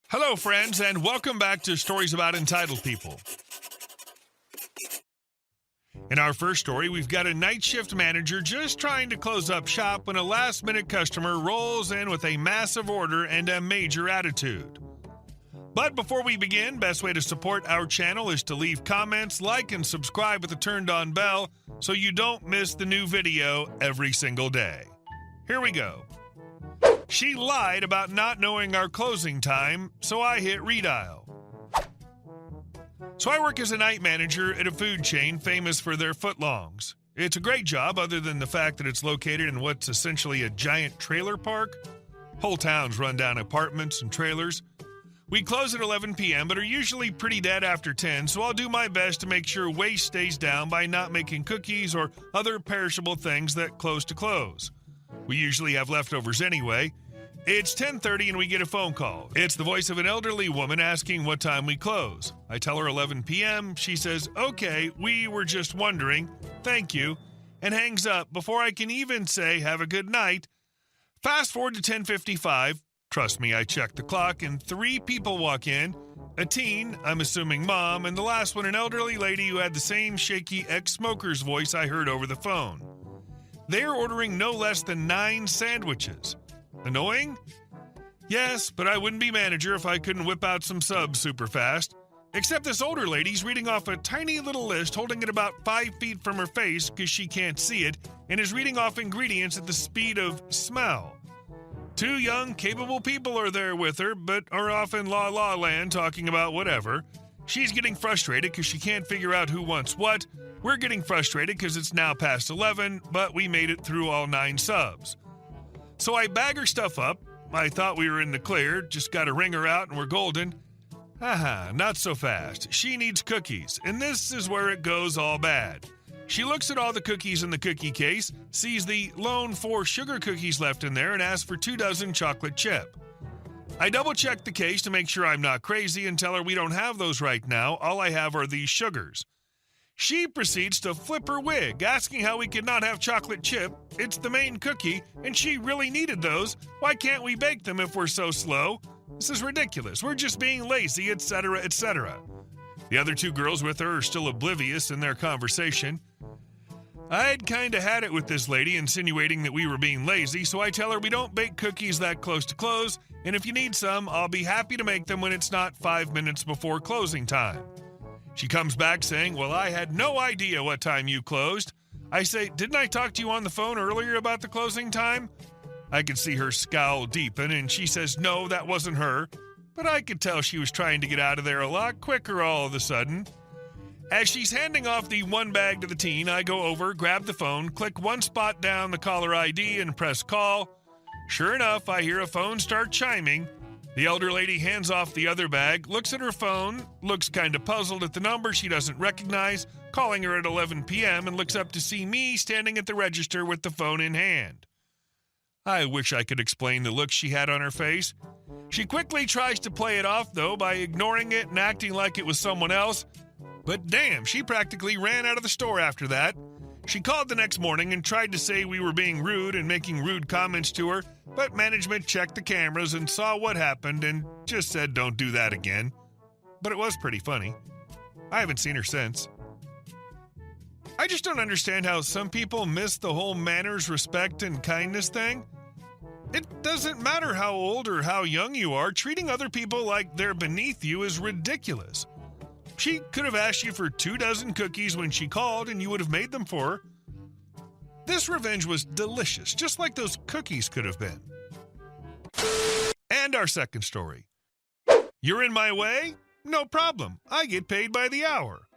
Hello, friends, and welcome back to Stories About Entitled People. In our first story, we've got a night shift manager just trying to close up shop when a last-minute customer rolls in with a massive order and a major attitude. But before we begin, best way to support our channel is to leave comments, like, and subscribe with the turned-on bell so you don't miss the new video every single day. Here we go. She lied about not knowing our closing time, so I hit redial. So I work as a night manager at a food chain famous for their footlongs. It's a great job other than the fact that it's located in what's essentially a giant trailer park. Whole towns run down apartments and trailers. We close at 11 p.m. but are usually pretty dead after 10, so I'll do my best to make sure waste stays down by not making cookies or other perishable things that close to close. We usually have leftovers anyway. It's 10:30 and we get a phone call. It's the voice of an elderly woman asking what time we close. I tell her 11 p.m. She says, "Okay, we were just wondering. Thank you," and hangs up before I can even say have a good night. Fast forward to 10:55. Trust me, I checked the clock, and 3 people walk in. A teen, I'm assuming mom, and the last one an elderly lady who had the same shaky ex-smoker's voice I heard over the phone. They're ordering no less than 9 sandwiches. Annoying? Yes, but I wouldn't be manager if I couldn't whip out some subs super fast. Except this older lady's reading off a tiny little list, holding it about 5 feet from her face because she can't see it, and is reading off ingredients at the speed of smell. 2 young, capable people are there with her, but are off in la-la land talking about whatever. She's getting frustrated because she can't figure out who wants what. We're getting frustrated because it's now past 11, but we made it through all 9 subs. So I bag her stuff up. I thought we were in the clear, just got to ring her out and we're golden. Haha, not so fast. She needs cookies, and this is where it goes all bad. She looks at all the cookies in the cookie case, sees the lone 4 sugar cookies left in there, and asks for 2 dozen chocolate chip. I double-check the case to make sure I'm not crazy and tell her we don't have those right now. All I have are these sugars. She proceeds to flip her wig, asking how we could not have chocolate chip. It's the main cookie, and she really needed those. Why can't we bake them if we're so slow? This is ridiculous. We're just being lazy, etc., etc. The other 2 girls with her are still oblivious in their conversation. I'd kinda had it with this lady insinuating that we were being lazy, so I tell her we don't bake cookies that close to close, and if you need some, I'll be happy to make them when it's not 5 minutes before closing time. She comes back saying, "Well, I had no idea what time you closed." I say, "Didn't I talk to you on the phone earlier about the closing time?" I could see her scowl deepen, and she says, "No, that wasn't her." But I could tell she was trying to get out of there a lot quicker all of a sudden. As she's handing off the 1 bag to the teen, I go over, grab the phone, click 1 spot down the caller ID, and press call. Sure enough, I hear a phone start chiming. The elder lady hands off the other bag, looks at her phone, looks kind of puzzled at the number she doesn't recognize, calling her at 11 p.m., and looks up to see me standing at the register with the phone in hand. I wish I could explain the look she had on her face. She quickly tries to play it off, though, by ignoring it and acting like it was someone else. But damn, she practically ran out of the store after that. She called the next morning and tried to say we were being rude and making rude comments to her, but management checked the cameras and saw what happened and just said don't do that again. But it was pretty funny. I haven't seen her since. I just don't understand how some people miss the whole manners, respect, and kindness thing. It doesn't matter how old or how young you are, treating other people like they're beneath you is ridiculous. She could have asked you for 2 dozen cookies when she called, and you would have made them for her. This revenge was delicious, just like those cookies could have been. And our second story. You're in my way? No problem. I get paid by the hour.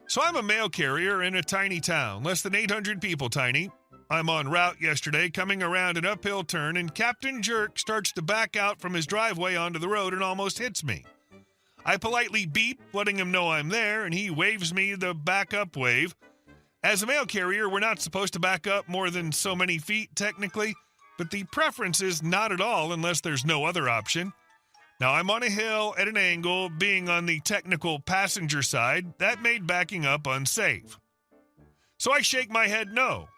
So I'm a mail carrier in a tiny town, less than 800 people tiny. I'm en route yesterday, coming around an uphill turn, and Captain Jerk starts to back out from his driveway onto the road and almost hits me. I politely beep, letting him know I'm there, and he waves me the back-up wave. As a mail carrier, we're not supposed to back up more than so many feet, technically, but the preference is not at all unless there's no other option. Now, I'm on a hill at an angle, being on the technical passenger side. That made backing up unsafe. So I shake my head no.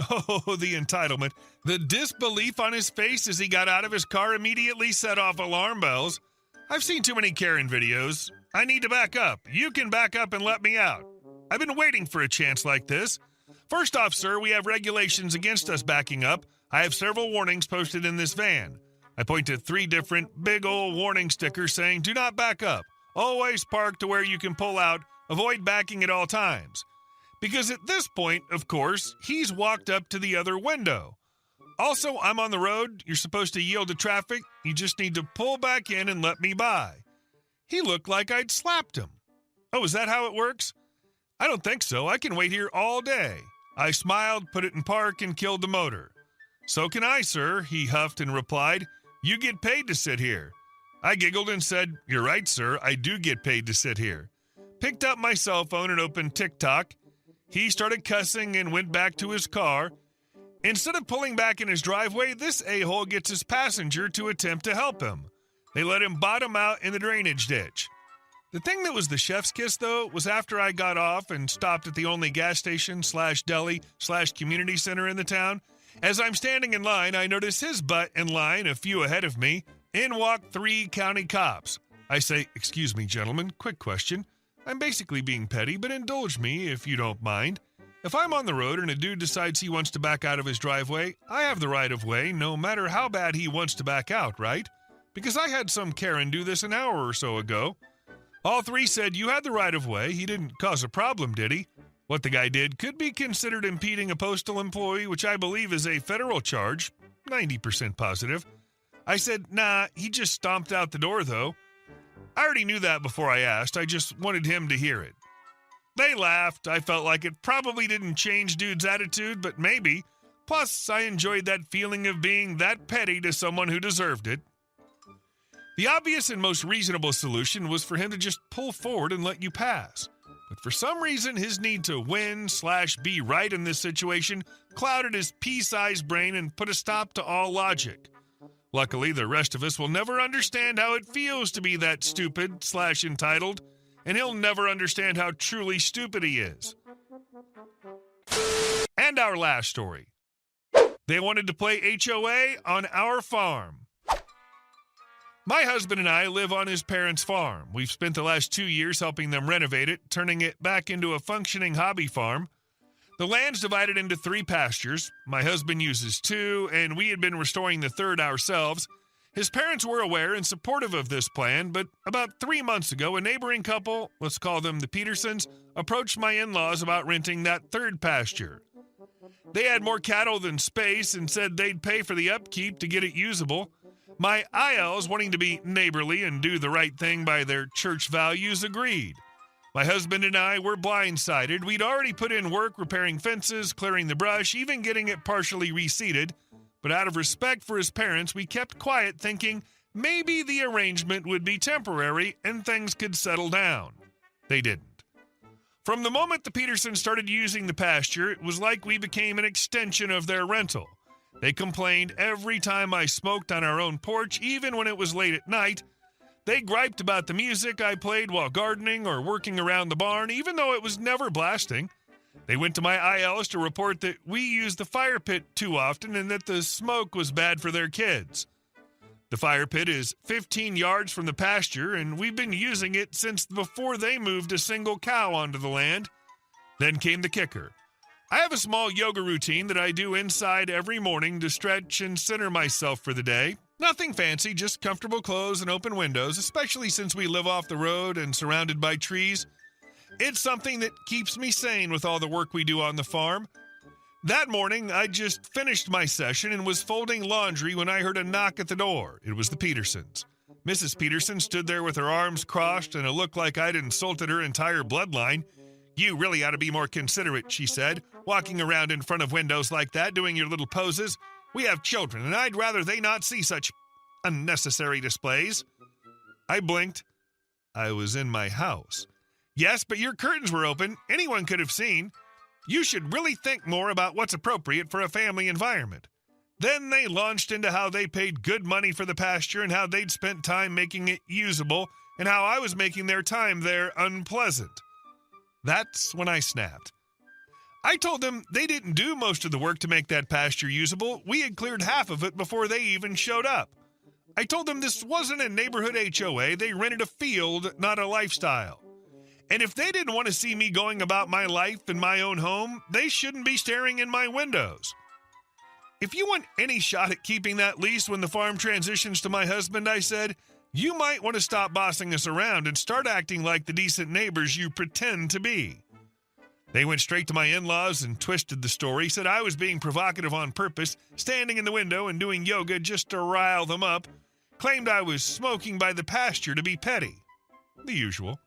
Oh, the entitlement. The disbelief on his face as he got out of his car immediately set off alarm bells. I've seen too many Karen videos. I need to back up. You can back up and let me out. I've been waiting for a chance like this. First off, sir, we have regulations against us backing up. I have several warnings posted in this van. I point to 3 different big old warning stickers saying, do not back up. Always park to where you can pull out. Avoid backing at all times. Because at this point, of course, he's walked up to the other window. Also, I'm on the road. You're supposed to yield to traffic. You just need to pull back in and let me by. He looked like I'd slapped him. Oh, is that how it works? I don't think so. I can wait here all day. I smiled, put it in park, and killed the motor. So can I, sir, he huffed and replied. You get paid to sit here. I giggled and said, you're right, sir. I do get paid to sit here. Picked up my cell phone and opened TikTok. He started cussing and went back to his car. Instead of pulling back in his driveway, this a-hole gets his passenger to attempt to help him. They let him bottom out in the drainage ditch. The thing that was the chef's kiss, though, was after I got off and stopped at the only gas station / deli / community center in the town. As I'm standing in line, I notice his butt in line a few ahead of me. In walk 3 county cops. I say, excuse me, gentlemen, quick question. I'm basically being petty, but indulge me if you don't mind. If I'm on the road and a dude decides he wants to back out of his driveway, I have the right of way no matter how bad he wants to back out, right? Because I had some Karen do this an hour or so ago. All 3 said you had the right of way. He didn't cause a problem, did he? What the guy did could be considered impeding a postal employee, which I believe is a federal charge, 90% positive. I said, nah, he just stomped out the door, though. I already knew that before I asked. I just wanted him to hear it. They laughed. I felt like it probably didn't change dude's attitude, but maybe. Plus, I enjoyed that feeling of being that petty to someone who deserved it. The obvious and most reasonable solution was for him to just pull forward and let you pass. But for some reason, his need to win / be right in this situation clouded his pea-sized brain and put a stop to all logic. Luckily, the rest of us will never understand how it feels to be that stupid / entitled, and he'll never understand how truly stupid he is. And our last story. They wanted to play HOA on our farm. My husband and I live on his parents' farm. We've spent the last 2 years helping them renovate it, turning it back into a functioning hobby farm. The land's divided into 3 pastures. My husband uses 2, and we had been restoring the 3rd ourselves. His parents were aware and supportive of this plan, but about 3 months ago, a neighboring couple, let's call them the Petersons, approached my in-laws about renting that 3rd pasture. They had more cattle than space and said they'd pay for the upkeep to get it usable. My ILs, wanting to be neighborly and do the right thing by their church values, agreed. My husband and I were blindsided. We'd already put in work repairing fences, clearing the brush, even getting it partially reseeded. But out of respect for his parents, we kept quiet, thinking maybe the arrangement would be temporary and things could settle down. They didn't. From the moment the Petersons started using the pasture, it was like we became an extension of their rental. They complained every time I smoked on our own porch, even when it was late at night. They griped about the music I played while gardening or working around the barn, even though it was never blasting. They went to my ILs to report that we used the fire pit too often and that the smoke was bad for their kids. The fire pit is 15 yards from the pasture, and we've been using it since before they moved a single cow onto the land. Then came the kicker. I have a small yoga routine that I do inside every morning to stretch and center myself for the day. Nothing fancy, just comfortable clothes and open windows, especially since we live off the road and surrounded by trees. It's something that keeps me sane with all the work we do on the farm. That morning, I just finished my session and was folding laundry when I heard a knock at the door. It was the Petersons. Mrs. Peterson stood there with her arms crossed and a look like I'd insulted her entire bloodline. "You really ought to be more considerate," she said, "walking around in front of windows like that, doing your little poses. We have children, and I'd rather they not see such unnecessary displays." I blinked. I was in my house. "Yes, but your curtains were open. Anyone could have seen. You should really think more about what's appropriate for a family environment." Then they launched into how they paid good money for the pasture and how they'd spent time making it usable and how I was making their time there unpleasant. That's when I snapped. I told them they didn't do most of the work to make that pasture usable. We had cleared half of it before they even showed up. I told them this wasn't a neighborhood HOA. They rented a field, not a lifestyle. And if they didn't want to see me going about my life in my own home, they shouldn't be staring in my windows. If you want any shot at keeping that lease when the farm transitions to my husband, I said, you might want to stop bossing us around and start acting like the decent neighbors you pretend to be. They went straight to my in-laws and twisted the story, said I was being provocative on purpose, standing in the window and doing yoga just to rile them up, claimed I was smoking by the pasture to be petty. The usual.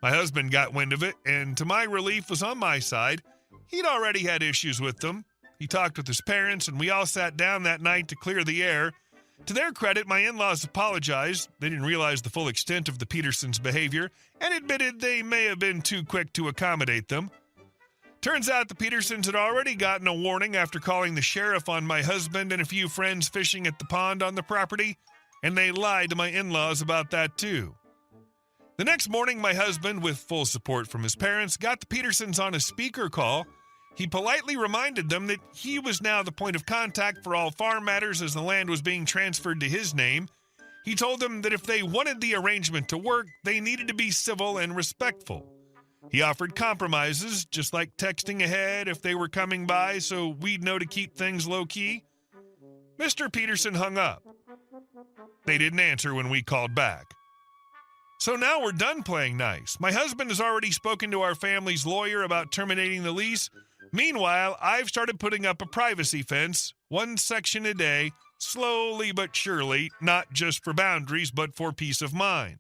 My husband got wind of it, and to my relief was on my side. He'd already had issues with them. He talked with his parents, and we all sat down that night to clear the air. To their credit, my in-laws apologized. They didn't realize the full extent of the Petersons' behavior and admitted they may have been too quick to accommodate them. Turns out the Petersons had already gotten a warning after calling the sheriff on my husband and a few friends fishing at the pond on the property, and they lied to my in-laws about that too. The next morning, my husband, with full support from his parents, got the Petersons on a speaker call. He politely reminded them that he was now the point of contact for all farm matters as the land was being transferred to his name. He told them that if they wanted the arrangement to work, they needed to be civil and respectful. He offered compromises, just like texting ahead if they were coming by so we'd know to keep things low-key. Mr. Peterson hung up. They didn't answer when we called back. So now we're done playing nice. My husband has already spoken to our family's lawyer about terminating the lease. Meanwhile, I've started putting up a privacy fence, 1 section a day, slowly but surely, not just for boundaries, but for peace of mind.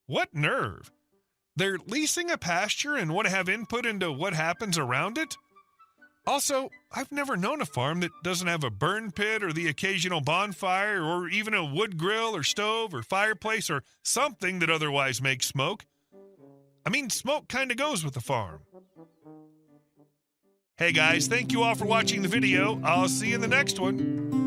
What nerve! They're leasing a pasture and want to have input into what happens around it? Also, I've never known a farm that doesn't have a burn pit or the occasional bonfire or even a wood grill or stove or fireplace or something that otherwise makes smoke. I mean, smoke kind of goes with the farm. Hey guys, thank you all for watching the video. I'll see you in the next one.